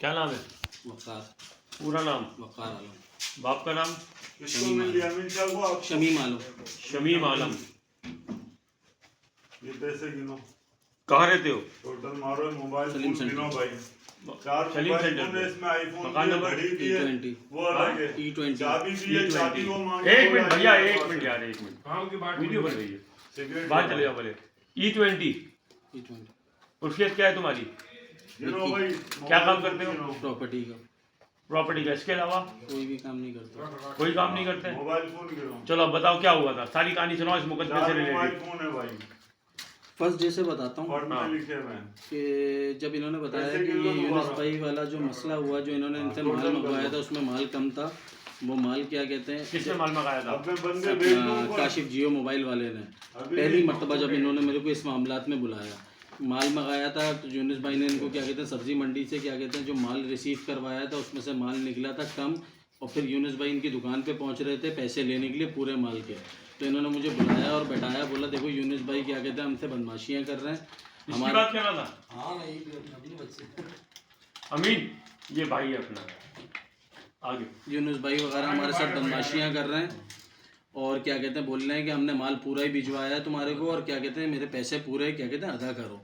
क्या नाम है? वक़ार। पूरा नाम? वक़ार आलम। बाप का नाम? शमीम आलम। शमीम आलम। ये पैसे गिनो, कहाँ रहते हो? टोटल मारो मोबाइल सलीम फोन गिनो भाई। चार सलीम मोबाइल सेंटर फोन पे। है, इसमें आईफोन मकान भी है, नंबर? घड़ी भी है, T20। वो अलग है। T20। चाबी भी है, चाबी वो मांगे। एक मिनट भैया, एक मिनट यार, एक मिनट। वीडियो बन रही है, सिगरेट बात चले जाओ पहले। E20 उर्फियत क्या है तुम्हारी? गिनो भाई। क्या काम करते हो? प्रॉपर्टी का प्रॉपर्टी का। इसके अलावा कोई भी काम नहीं करता। कोई काम नहीं करते? मोबाइल फोन गिनो। चलो अब बताओ क्या हुआ था, सारी कहानी सुनाओ इस मुकदमे चार से मोबाइल रिलेटेड। फोन है भाई, फर्स्ट डे से बताता हूँ फर्म हाँ। में लिखे हुए हैं। कि जब इन्होंने बताया पैसे कि गिन लो ये यूनुस दोबारा। भाई वाला जो मसला हुआ, जो इन्होंने इनसे माल टोटल मंगवाया कर था, लो। उसमें माल कम था। वो माल क्या कहते हैं, किसने माल मंगाया था? अब मैं बंदे भेज दूँ अपना ऊपर। काशिफ जियो मोबाइल वाले ने अभी पहली नहीं। मरतबा जब इन्होंने मेरे को इस मामलात में बुलाया, माल मंगाया था, तो यूनुस भाई ने इनको क्या कहते हैं सब्जी मंडी से क्या कहते हैं जो माल रिसीव करवाया था उसमें से माल निकला था कम। और फिर यूनुस भाई इनकी दुकान पे पहुंच रहे थे पैसे लेने के लिए पूरे माल के। तो इन्होंने मुझे बुलाया और बैठाया, बोला देखो यूनुस भाई क्या कहते हैं हमसे बदमाशियाँ कर रहे हैं। इसकी बात कर रहा था? अमीन, ये भाई है अपना। आगे। यूनुस भाई वगैरह हमारे साथ बदमाशियाँ कर रहे हैं और क्या कहते हैं बोल रहे हैं कि हमने माल पूरा ही भिजवाया है तुम्हारे को, और क्या कहते हैं मेरे पैसे पूरे क्या कहते हैं अदा करो।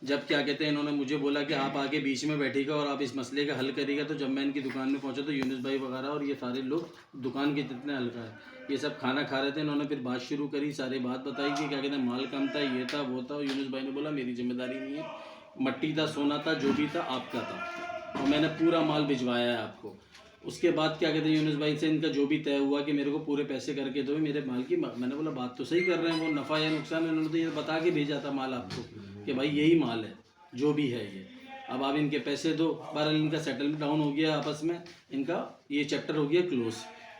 जब क्या कहते हैं इन्होंने मुझे बोला कि आप आके बीच में बैठेगा और आप इस मसले का हल करिएगा, तो जब मैं इनकी दुकान में पहुंचा तो यूनुस भाई वगैरह और ये सारे लोग दुकान के जितने हल्का है ये सब खाना खा रहे थे। इन्होंने फिर बात शुरू करी, सारी बात बताई कि क्या कहते हैं माल कम था, ये था वो था। और यूनुस भाई ने बोला मेरी जिम्मेदारी नहीं है, मट्टी था सोना था जो भी था आपका था, और मैंने पूरा माल भिजवाया है आपको। उसके बाद क्या कहते हैं यूनुस भाई से इनका जो भी तय हुआ कि मेरे को पूरे पैसे करके दो मेरे माल की। मैंने बोला बात तो सही कर रहे हैं, वो नफ़ा या नुकसान इन्होंने तो ये बता के भेजा था माल आपको कि भाई यही माल है जो भी है ये, अब आप इनके पैसे दो। बहरहाल इनका सेटल डाउन हो गया आपस में, इनका ये चैप्टर हो गया क्लोज।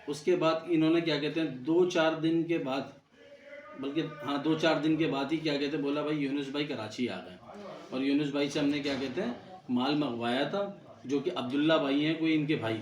उसके बाद इन्होंने क्या कहते हैं 2-4 दिन के बाद, बल्कि हाँ 2-4 दिन के बाद ही क्या कहते हैं बोला भाई यूनुस भाई कराची आ गए। और यूनुस भाई से हमने क्या कहते हैं माल मंगवाया था, जो कि अब्दुल्ला भाई हैं कोई इनके भाई,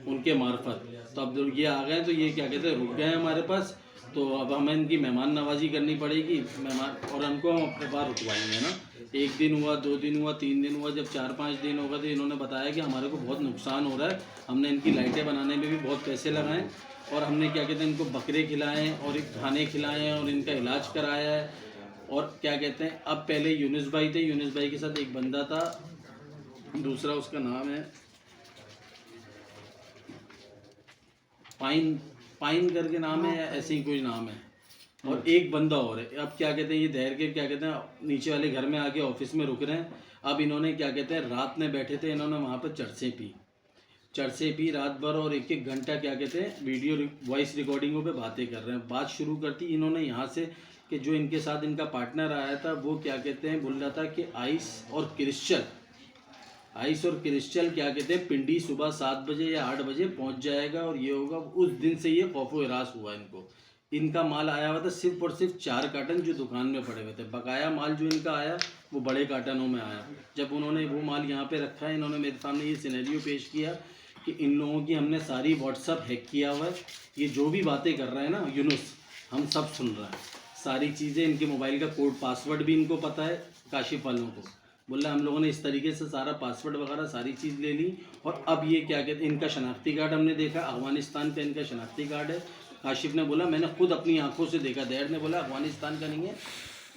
उनके मार्फत। तो अब ये आ गए तो ये क्या कहते हैं रुक गए हमारे पास। तो अब हमें इनकी मेहमान नवाजी करनी पड़ेगी, मेहमान, और उनको हम अपने पास रुकवाएंगे ना। 1 दिन हुआ, 2 दिन हुआ, 3 दिन हुआ, जब 4-5 दिन हो गए तो इन्होंने बताया कि हमारे को बहुत नुकसान हो रहा है, हमने इनकी लाइटें बनाने में भी बहुत पैसे लगाए, और हमने क्या कहते हैं इनको बकरे खिलाए हैं और खाने खिलाए हैं और इनका इलाज कराया है। और क्या कहते हैं अब पहले यूनुस भाई थे, यूनुस भाई के साथ एक बंदा था, दूसरा उसका नाम है पाइन करके नाम है या ऐसे ही कोई नाम है, और एक बंदा और है। अब क्या कहते हैं ये दहर के क्या कहते हैं नीचे वाले घर में आके ऑफिस में रुक रहे हैं। अब इन्होंने क्या कहते हैं रात में बैठे थे, इन्होंने वहाँ पर चरसे पी रात भर, और 1-1 घंटा क्या कहते हैं वीडियो वॉइस रिकॉर्डिंगों पे बातें कर रहे हैं। बात शुरू करती इन्होंने यहाँ से कि जो इनके साथ इनका पार्टनर आया था वो क्या कहते हैं बोल रहा था कि आइस और क्रिस्टल क्या कहते हैं पिंडी सुबह 7 बजे या 8 बजे पहुंच जाएगा और ये होगा। उस दिन से ये खौफो हिरास हुआ इनको। इनका माल आया हुआ था सिर्फ और सिर्फ 4 कार्टन जो दुकान में पड़े हुए थे। बकाया माल जो इनका आया वो बड़े कार्टनों में आया। जब उन्होंने वो माल यहाँ पे रखा है, इन्होंने मेरे सामने ये सिनेरियो पेश किया कि इन लोगों की हमने सारी व्हाट्सअप हैक किया हुआ है, ये जो भी बातें कर रहे हैं ना यूनुस, हम सब सुन रहे हैं सारी चीज़ें। इनके मोबाइल का कोड पासवर्ड भी इनको पता है काशिफ वालों को। बोल रहे हम लोगों ने इस तरीके से सारा पासवर्ड वगैरह सारी चीज़ ले ली। और अब ये क्या कहते हैं इनका शनाख्ती कार्ड हमने देखा, अफगानिस्तान का इनका शनाख्ती कार्ड है। काशिफ ने बोला मैंने खुद अपनी आंखों से देखा। दैर ने बोला अफगानिस्तान का नहीं है,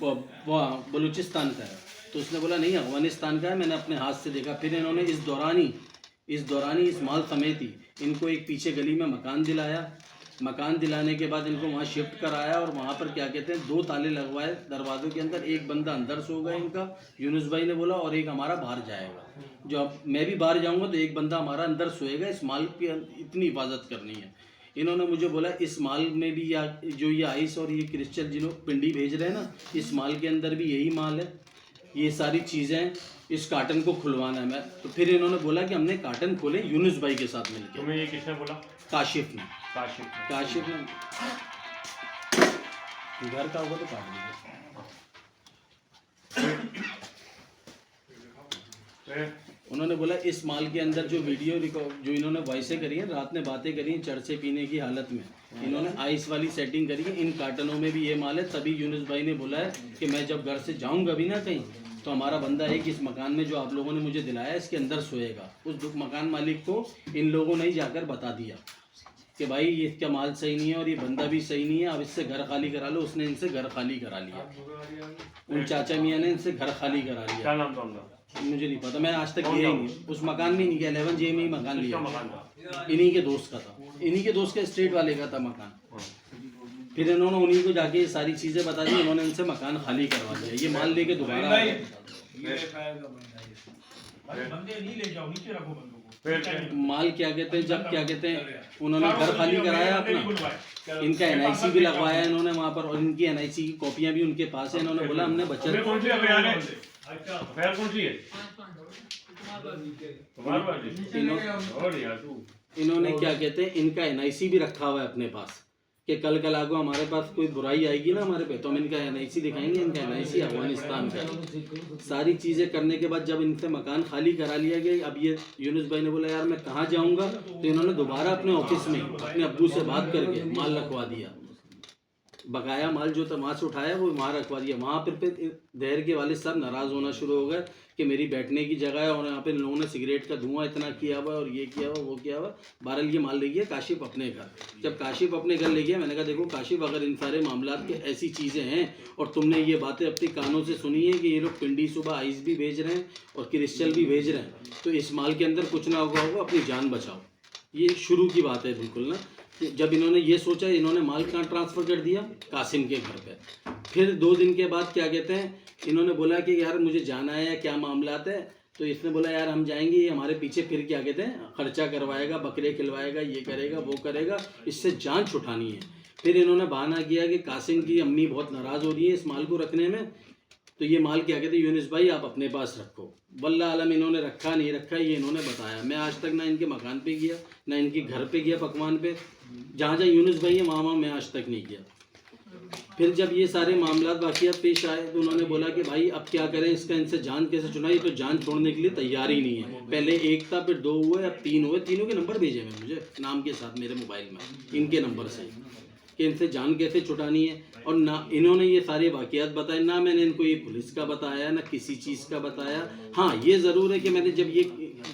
वो बलूचिस्तान का है। तो उसने बोला नहीं अफगानिस्तान का है, मैंने अपने हाथ से देखा। फिर इन्होंने इस दौरान ही इस माल समेत ही इनको एक पीछे गली में मकान दिलाया। मकान दिलाने के बाद इनको वहाँ शिफ्ट कराया और वहाँ पर क्या कहते हैं 2 ताले लगवाए दरवाज़ों के अंदर। एक बंदा अंदर सो गया इनका, यूनुस भाई ने बोला, और एक हमारा बाहर जाएगा। जो अब मैं भी बाहर जाऊँगा तो एक बंदा हमारा अंदर सोएगा। इस माल की इतनी हिफाजत करनी है। इन्होंने मुझे बोला इस माल में भी या जो ये आइस और ये क्रिस्टल जिन्हों पिंडी भेज रहे हैं ना, इस माल के अंदर भी यही माल है। ये सारी चीज़ें इस कार्टन को खुलवाना है। मैं तो फिर इन्होंने बोला कि हमने कार्टन खोले यूनुस भाई के साथ मिलकर। तुम्हें ये किसने बोला? काशिफ ने। काशिफ ने घर का होगा तो काट दीजिए। उन्होंने बोला इस माल के अंदर जो वीडियो जो इन्होंने वॉइसें करी हैं, रात में बातें करी हैं चरसे पीने की हालत में, इन्होंने आइस वाली सेटिंग करी है। इन कार्टनों में भी ये माल है। तभी यूनुस भाई ने बोला है कि मैं जब घर से जाऊंगा भी ना कहीं तो हमारा बंदा एक इस मकान में जो आप लोगों ने मुझे दिलाया इसके अंदर सोएगा। उस मकान मालिक को इन लोगों ने ही जाकर बता दिया कि भाई ये इसका माल सही नहीं है और ये बंदा भी सही नहीं है, अब इससे घर खाली करा लो। उसने इनसे घर खाली करा लिया, उन चाचा मियाँ ने इनसे घर खाली करा लिया। क्या नाम था उनका? मुझे नहीं पता, मैं आज तक गया ही नहीं उस मकान में, नहीं गया। 11J में ही मकान लिया, मकान था इन्हीं के दोस्त का था, इन्हीं के दोस्त के स्ट्रीट वाले का था मकान। फिर इन्होंने उन्हीं को जाके ये सारी चीज़ें बता दी, इन्होंने इनसे मकान खाली करवा दिया। ये माल लेके दोबारा आया। माल क्या कहते हैं, जब क्या कहते हैं उन्होंने घर खाली कराया अपना, इनका NIC भी लगवाया इन्होंने वहाँ पर, और इनकी NIC की कॉपियाँ भी उनके पास है। इन्होंने बोला हमने बचत कौन सी अफेयर है? अफेयर कौन सी है? तुम्हारे पास? और यार तू इन्होंने क्या कहते हैं इनका NIC भी रखा हुआ है अपने पास, कि कल को हमारे पास कोई बुराई आएगी ना हमारे पे, तो हम इनका NIC दिखाएंगे। इनका NIC अफगानिस्तान का। सारी चीज़ें करने के बाद जब इनसे मकान खाली करा लिया गया, अब ये यूनुस भाई ने बोला यार मैं कहाँ जाऊँगा, तो इन्होंने दोबारा अपने ऑफिस में अपने अब्बू से बात करके माल रखवा दिया। बकाया माल जो था वहाँ से उठाया वो वहाँ रखवा दिया। वहाँ फिर दहर के वालिद साहब नाराज़ होना शुरू हो गए कि मेरी बैठने की जगह है और यहाँ पे लोगों ने सिगरेट का धुआं इतना किया हुआ और ये किया हुआ वो किया हुआ। बहरहाल ये माल ले गया काशिफ अपने घर। जब काशिफ अपने घर ले गया, मैंने कहा देखो काशिफ, अगर इन सारे मामला के ऐसी चीज़ें हैं और तुमने ये बातें अपने कानों से सुनी है कि ये लोग पिंडी सुबह आइस भी भेज रहे हैं और क्रिस्टल भी भेज रहे हैं, तो इस माल के अंदर कुछ ना होगा, अपनी जान बचाओ। ये शुरू की बात है बिल्कुल ना। जब इन्होंने ये सोचा, इन्होंने माल कहाँ ट्रांसफ़र कर दिया? कासिम के घर पे। फिर 2 दिन के बाद क्या कहते हैं इन्होंने बोला कि यार मुझे जाना है या क्या मामलात है, तो इसने बोला यार हम जाएंगे, ये हमारे पीछे फिर क्या कहते हैं खर्चा करवाएगा, बकरे खिलवाएगा, ये करेगा वो करेगा, इससे जान छुटानी है। फिर इन्होंने बहाना किया कि कासिम की अम्मी बहुत नाराज़ हो रही है इस माल को रखने में, तो ये माल क्या कहते हैं यूनुस भाई आप अपने पास रखो। वल्लाह आलम इन्होंने रखा नहीं रखा ये इन्होंने बताया। मैं आज तक ना इनके मकान पे गया ना इनके घर पे गया पकवान पे, जहाँ जहाँ यूनुस भाई है वहाँ मैं आज तक नहीं गया। फिर जब ये सारे मामला वाक़ियात पेश आए तो उन्होंने बोला कि भाई अब क्या करें, इसका इनसे जान कैसे छुड़ाई, तो जान छोड़ने के लिए तैयार ही नहीं है। पहले 1 था, फिर 2 हुए, अब 3 हुए। तीनों के नंबर भेजे हैं मुझे नाम के साथ मेरे मोबाइल में, इनके नंबर से, कि इनसे जान कैसे छुटानी है। और ना इन्होंने ये सारे वाक़ियात बताए, ना मैंने इनको ये पुलिस का बताया ना किसी चीज़ का बताया। हाँ ये ज़रूर है कि मैंने जब ये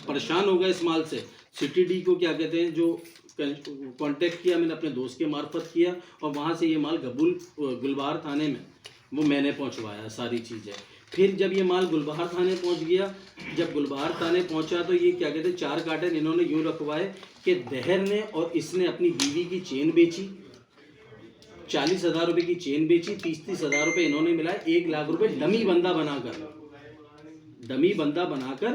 परेशान हो गया इस माल से, CTD को क्या कहते हैं जो कांटेक्ट किया, मैंने अपने दोस्त के मार्फत किया और वहाँ से ये माल गुलबहार थाने में वो मैंने पहुँचवाया सारी चीज़ें। फिर जब ये माल गुलबहार थाने पहुँच गया, जब गुलबहार थाने पहुँचा तो ये क्या कहते हैं 4 कार्टन इन्होंने यूँ रखवाए कि दहर ने और इसने अपनी बीवी की चेन बेची, 40,000 रुपये की चेन बेची, 30,000 रुपये इन्होंने मिलाए, 1 लाख रुपये डमी बंदा बनाकर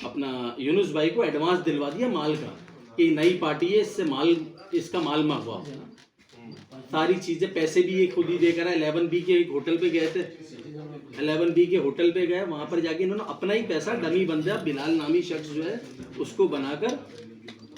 अपना यूनुस भाई को एडवांस दिलवा दिया माल का, कि नई पार्टी है इसका माल मंगवाओ। सारी चीज़ें, पैसे भी ये खुद ही देकर 11B के एक होटल पे गए थे, 11B के होटल पे गए, वहाँ पर जाके इन्होंने अपना ही पैसा डमी बंदा बिलाल नामी शख्स जो है उसको बनाकर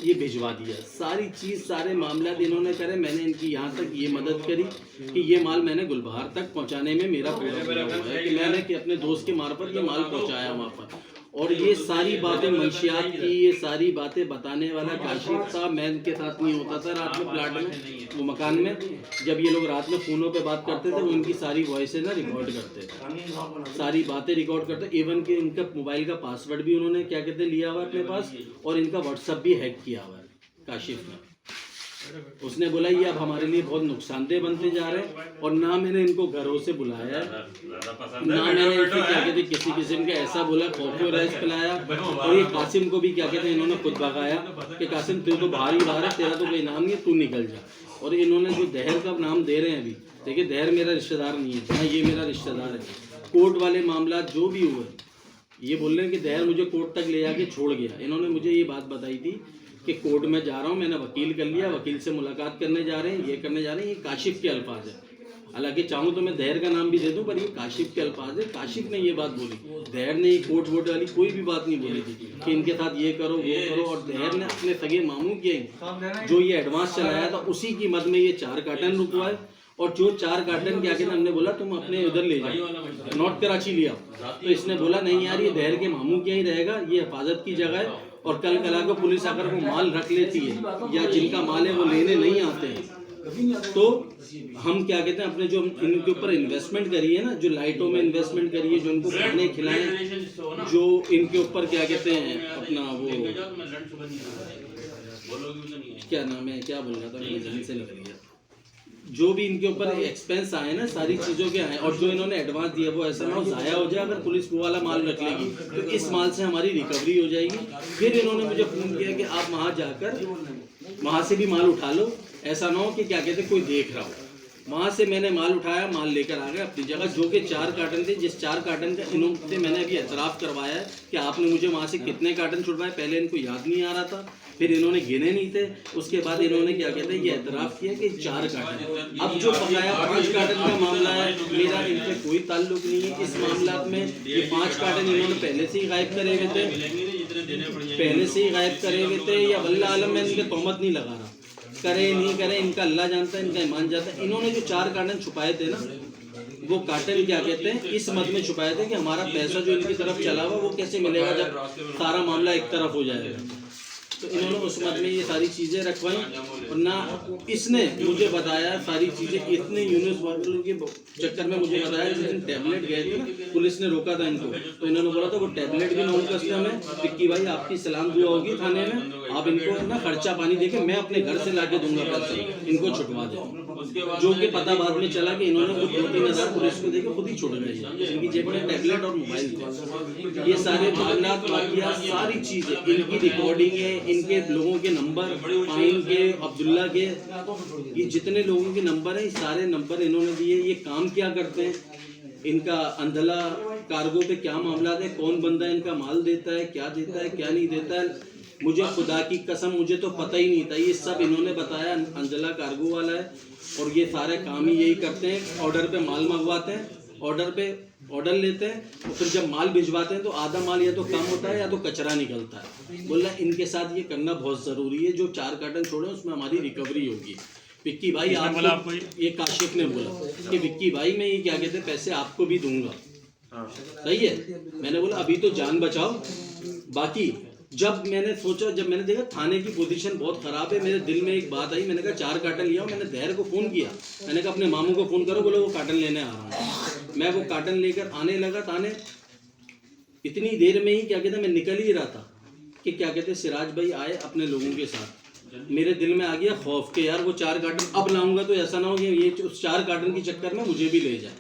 ये भिजवा दिया। सारी चीज़ सारे मामला इन्होंने करे। मैंने इनकी यहाँ तक ये मदद करी कि ये माल मैंने गुलबहार तक पहुँचाने में मेरा पूरा हुआ है, कि मैंने कि अपने दोस्त के मार्फत ये माल पहुँचाया वहाँ पर। और ये सारी बातें मंशियात की, ये सारी बातें बताने वाला काशिफ साहब, मैं इनके साथ नहीं होता था रात में प्लाट में, वो मकान में। जब ये लोग रात में फ़ोनों पे बात करते थे वो इनकी सारी वॉइसें ना रिकॉर्ड करते थे, सारी बातें रिकॉर्ड करते। इवन कि इनका मोबाइल का पासवर्ड भी उन्होंने क्या कहते हैं लिया हुआ अपने पास, और इनका व्हाट्सअप भी हैक किया हुआ है काशिफ ने। उसने बोला ये अब हमारे लिए बहुत नुकसानदेह बनते जा रहे हैं, और ना मैंने इनको घरों से बुलाया है, ना मैंने इनसे क्या कहते किसी किस्म का ऐसा बोला खौफो रैस पिलाया। और ये कासिम को भी क्या कहते हैं इन्होंने खुद भगाया कि कासिम तू तो बाहर ही बाहर है, तेरा तो कोई नाम नहीं है, तू निकल जा। और इन्होंने जो दहर का नाम दे रहे हैं अभी, देखिए दहर मेरा रिश्तेदार नहीं है, हाँ ये मेरा रिश्तेदार है। कोर्ट वाले मामला जो भी हुए, ये बोल रहे हैं कि दहर मुझे कोर्ट तक ले जाके छोड़ गया। इन्होंने मुझे ये बात बताई थी कि कोर्ट में जा रहा हूँ, मैंने वकील कर लिया, वकील से मुलाकात करने जा रहे हैं, ये करने जा रहे हैं। ये काशिफ के अल्फाज है, हालांकि चाहूँ तो मैं दहर का नाम भी दे दूँ, पर ये काशिफ के अल्फाज है। काशिफ ने ये बात बोली, दहर ने ये कोर्ट वोट वाली कोई भी बात नहीं बोली थी कि इनके साथ ये करो वो करो। और दहर ने अपने सगे मामू के जो ये एडवांस चलाया था उसी की मद में ये 4 कार्टन रुकवाए। और जो 4 कार्टन क्या कहते हमने बोला तुम अपने उधर ले जाओ, नॉर्थ कराची लिया। तो इसने बोला नहीं यार ये दहर के मामू क्या ही रहेगा, ये हिफाजत की जगह है। और कल को पुलिस अगर वो माल रख लेती है या जिनका माल है वो लेने नहीं आते हैं तो हम क्या कहते हैं अपने जो इनके ऊपर इन्वेस्टमेंट करी है ना, जो लाइटों में इन्वेस्टमेंट करी है, जो इनको खाने खिलाए, जो इनके ऊपर क्या कहते हैं अपना वो क्या नाम है, क्या बोल रहा था मेरे जहन से निकल गया, जो भी इनके ऊपर एक्सपेंस आए ना सारी चीज़ों के आए, और जो इन्होंने एडवांस दिया वो ऐसा ना हो ज़ाया हो जाए। अगर पुलिस वो वाला माल रख लेगी तो इस माल से हमारी रिकवरी हो जाएगी। फिर इन्होंने मुझे फ़ोन किया कि आप वहाँ जाकर वहाँ से भी माल उठा लो, ऐसा ना हो कि क्या कहते कोई देख रहा हो। वहाँ से मैंने माल उठाया, माल लेकर आ गया अपनी जगह, जो कि 4 कार्टन थे। जिस 4 कार्टन का इन्होंने मैंने अभी एतराफ़ करवाया है कि आपने मुझे वहाँ से कितने कार्टन छुड़वाए। पहले इनको याद नहीं आ रहा था, फिर इन्होंने गिने नहीं थे, उसके बाद इन्होंने क्या कहते हैं ये एतराफ़ किया कि 4 कार्टन। अब जो पकाया 5 कार्टन का मामला है, मेरा इनसे कोई ताल्लुक नहीं है इस मामला में। ये 5 कार्टन इन्होंने पहले से ही गायब करे हुए थे, या वल्लाह आलम में इनके तोहमत नहीं लगा रहा, करे नहीं करे इनका अल्लाह जानता है, इनका ईमान जानता है। इन्होंने जो 4 कार्टन छुपाए थे ना, वो कार्टन क्या कहते हैं इस मद में छुपाए थे कि हमारा पैसा जो इनकी तरफ चला हुआ वो कैसे मिलेगा जब सारा मामला एक तरफ हो जाएगा। तो इन्होंने उस मद में ये सारी चीज़ें रखवाई, और ना इसने मुझे बताया सारी चीज़ें, इतने यूनिस वालों के चक्कर में मुझे बताया। जिस दिन टैबलेट गए थे ना, पुलिस ने रोका था इनको, तो इन्होंने बोला था वो टैबलेट भी नॉन कस्टम है, विक्की भाई आपकी सलाम दुआ होगी थाने में, आप इनको ना खर्चा पानी देके मैं अपने घर से लाके दूंगा पैसे, इनको छुटवा दे। जो कि पता बाद में चला कि इन्होंने खुद 2-3 हज़ार पुलिस को देके खुद ही छुड़ गए। इनकी जेब में टैबलेट और मोबाइल थे। ये सारे मामला वाकिया सारी चीज़ें इनकी रिकॉर्डिंग है, इनके लोगों के नंबर, फाइन के, अब्दुल्ला के, ये जितने लोगों के नंबर हैं सारे नंबर इन्होंने दिए। ये काम क्या करते हैं, इनका अंधला कार्गो पे क्या मामला है, कौन बंदा इनका माल देता है, क्या नहीं देता है, मुझे खुदा की कसम मुझे तो पता ही नहीं था। ये सब इन्होंने बताया, अंधला कार्गो वाला है, और ये सारे काम ही यही करते हैं। ऑर्डर पे माल मंगवाते हैं, ऑर्डर लेते हैं, और फिर जब माल भिजवाते हैं तो आधा माल या तो कम होता है या तो कचरा निकलता है। बोला इनके साथ ये करना बहुत ज़रूरी है, जो 4 कार्टन छोड़े उसमें हमारी रिकवरी होगी। विक्की भाई आपको ये काशिफ ने बोला कि विक्की भाई मैं ये क्या कहते हैं पैसे आपको भी दूंगा, सही है। मैंने बोला अभी तो जान बचाओ, बाकी जब मैंने सोचा, जब मैंने देखा थाने की पोजीशन बहुत ख़राब है, मेरे दिल में एक बात आई, मैंने कहा 4 कार्टन लिया। मैंने दहर को फ़ोन किया, मैंने कहा अपने मामू को फ़ोन करो, बोलो वो कार्टन लेने आ रहा हूँ। मैं वो कार्टन लेकर आने लगा थाने, इतनी देर में ही क्या कहते हैं मैं निकल ही रहा था कि क्या कहते हैं सिराज भाई आए अपने लोगों के साथ। मेरे दिल में आ गया खौफ के यार वो 4 कार्टन अब लाऊंगा तो ऐसा ना हो कि ये उस 4 कार्टन के चक्कर में मुझे भी ले जाए।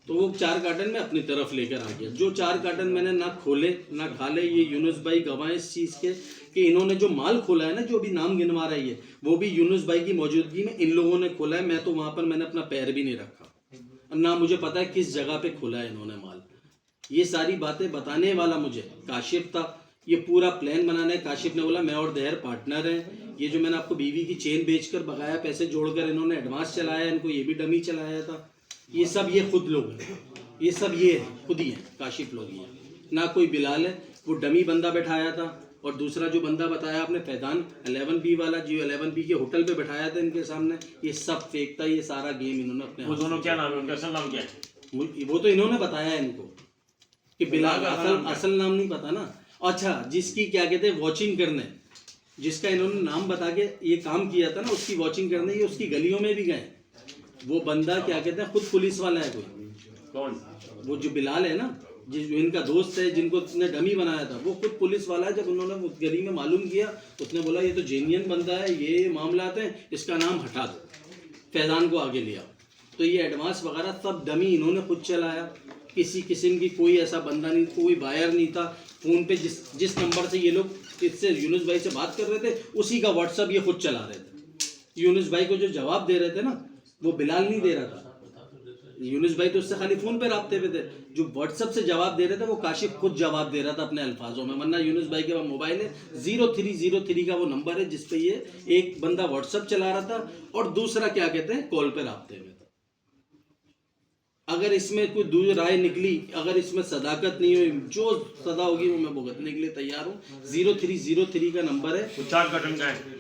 तो वो 4 कार्टन में अपनी तरफ लेकर आ गया। जो 4 कार्टन मैंने ना खोले ना खाले, ये यूनुस भाई गवाह इस चीज़ के कि इन्होंने जो माल खोला है ना, जो भी नाम गिनवा रही है, वो भी यूनुस भाई की मौजूदगी में इन लोगों ने खोला है। मैं तो वहाँ पर मैंने अपना पैर भी नहीं रखा, ना मुझे पता है किस जगह पे खोला है इन्होंने माल। ये सारी बातें बताने वाला मुझे काशिफ था, ये पूरा प्लान बनाना है। काशिफ ने बोला मैं और दहर पार्टनर हैं, ये जो मैंने आपको बीवी की चेन बेचकर भगाया, पैसे जोड़कर इन्होंने एडवांस चलाया, इनको ये भी डमी चलाया था, ये सब ये खुद लोग हैं, ये सब ये खुद ही हैं, काशिफ लोग ही हैं, ना कोई बिलाल है। वो डमी बंदा बैठाया था, और दूसरा जो बंदा बताया आपने फैजान 11B वाला, जो 11B के होटल पे बैठाया था इनके सामने, ये सब फेक था। ये सारा गेम इन्होंने अपने वो दोनों क्या नाम है, उनका असल नाम क्या है? वो तो इन्होंने बताया इनको कि बिलाल, असल नाम नहीं पता ना। अच्छा, जिसकी क्या कहते हैं वॉचिंग करने, जिसका इन्होंने नाम बता के ये काम किया था ना, उसकी वॉचिंग करने ये उसकी गलियों में भी गए। वो बंदा क्या कहते हैं खुद पुलिस वाला है। कोई कौन? वो जो बिलाल है ना, जो इनका दोस्त है, जिनको उसने डमी बनाया था, वो खुद पुलिस वाला है। जब उन्होंने उस गली में मालूम किया, उसने बोला ये तो जेन्युइन बंदा है, ये मामला हैं, इसका नाम हटा दो, फैजान को आगे लिया। तो ये एडवांस वगैरह सब डमी इन्होंने खुद चलाया, किसी किस्म की कोई ऐसा बंदा नहीं, कोई बायर नहीं था। फ़ोन पे जिस नंबर से ये लोग इससे यूनुस भाई से बात कर रहे थे, उसी का व्हाट्सअप ये खुद चला रहे थे। यूनुस भाई को जो जवाब दे रहे थे ना, वो बिलाल नहीं दे रहा था, यूनुस भाई तो उससे खाली फ़ोन पे राब्ते पे थे। जो व्हाट्सअप से जवाब दे रहे थे वो काशिफ खुद जवाब दे रहा था अपने अल्फाजों में। वरना यूनुस भाई के पास मोबाइल है, 0303 का वो नंबर है जिस पे ये एक बंदा व्हाट्सअप चला रहा था और दूसरा क्या कहते हैं कॉल पे राब्ते में था। अगर इसमें कोई दूर राय निकली, अगर इसमें सदाकत नहीं हुई, जो सदा होगी वो मैं भुगतने के लिए तैयार हूँ। 0303 का नंबर है। 4 कार्टन का है?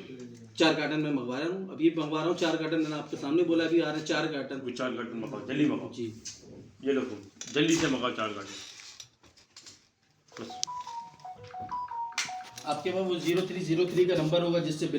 4 कार्टन में मंगवा रहा हूँ, अभी मंगवा रहा हूँ 4 कार्टन। मैंने आपके सामने बोला अभी आ रहे 4 कार्टन। 4 कार्टन मंगाओ, जल्दी मंगाओ जी। ये लो जल्दी से मंगाओ 4 कार्टन बस। आपके पास वो 0303 का नंबर होगा जिससे बिला